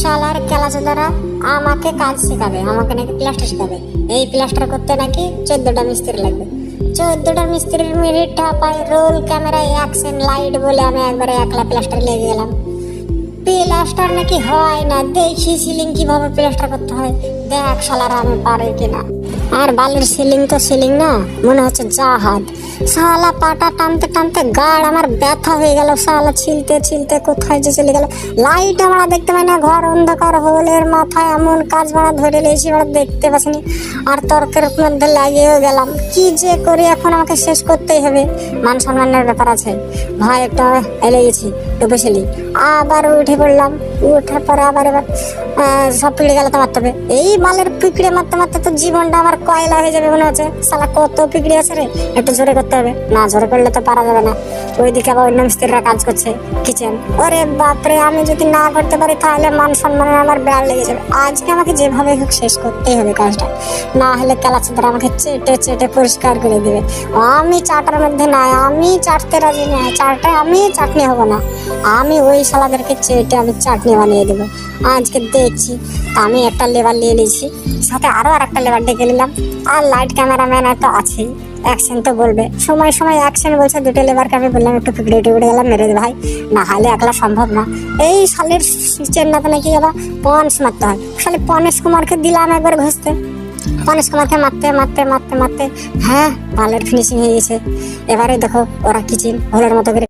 শালার কেলাচোদারা আমাকে কাজ শেখাবে, আমাকে নাকি প্লাস্টার শেখাবে। এই প্লাস্টার করতে নাকি 14টা মিস্ত্রি লাগবে। 14টা মিস্ত্রির মিনিটটা পাই, রোল ক্যামেরা অ্যাকশন লাইট বলে আমি একবারে একলা প্লাস্টার লেগে গেলাম। প্লাস্টার নাকি হয় না, দেখি সিলিং কিভাবে প্লাস্টার করতে হয়, দেখ শালারা আমি পারি কিনা। আর বালির সিলিং তো সিলিং না, মনে হচ্ছে জাহাজ। শালা পাটা টানতে টানতে গাড় আমার ব্যথা হয়ে গেল। শালা ছিলতে ছিলতে কোথায় যে চলে গেল। লাইট আমরা দেখতে পাই না, ঘর অন্ধকার, হোলের মাথায় এমন কাজ মারা ধরে লেছি আমরা দেখতে পাচ্ছিনি। আর তর্কের মধ্যে লাগিয়েও গেলাম, কি যে করি এখন, আমাকে শেষ করতেই হবে। মান সম্মানের ব্যাপার আছে ভাই, একটা এলে গেছি ডুবেছিলি, আবার উঠে পড়লাম। উঠার পরে আবার সব পিড়ে গেলে তো মারতে হবে। এই বালের পিঁপড়ে মারতে মারতে তো জীবনটা আমার কয়লা হয়ে যাবে মনে হচ্ছে। শালা কত পিঁপড়ে আছে রে, একটু জোরে করতে হবে, না জোরে করলে তো পারা যাবে না। ওইদিকে আবার অন্য মিস্ত্রিরা কাজ করছে কিচেন। ওরে বাপরে, আমি যদি না করতে পারি তাহলে মান সম্মানে আমার বেড় লেগে যাবে। আজকে আমাকে যেভাবে হোক শেষ করতেই হবে কাজটা, না হলে কেলাচোদারা আমাকে চেটে চেটে পরিষ্কার করে দেবে। আমি চাটার মধ্যে নাই, আমি চাটতে রাজি নয়, চাটে আমি চাটনি হব না, আমি ওই শালাদেরকে চেটে আমি চাটনি বানিয়ে দেবো। আজকে দেখছি। আমি একটা লেবার নিয়ে নিয়েছি, সাথে আরো আর একটা লেবার ডেকে নিলাম। আর লাইট ক্যামেরাম্যান তো আছেই, অ্যাকশন তো বলবে। সময় সময় অ্যাকশন বলছে, দুটো লেবারকে আমি বললাম একটু পিঁপড়ে টিপড়ে গেলাম মেরে দে ভাই, না হলে একলা সম্ভব না। এই শালের চেন্নাতে নাকি আবার পনেশ মারতে হয়। শালে পনেশ কুমারকে দিলাম একবার ঘষতে, পনেশ কুমারকে মারতে মারতে মারতে মারতে হ্যাঁ ভালোর ফিনিশিং হয়ে গেছে। এবারে দেখো ওরা কিচেন হোলের মতো করে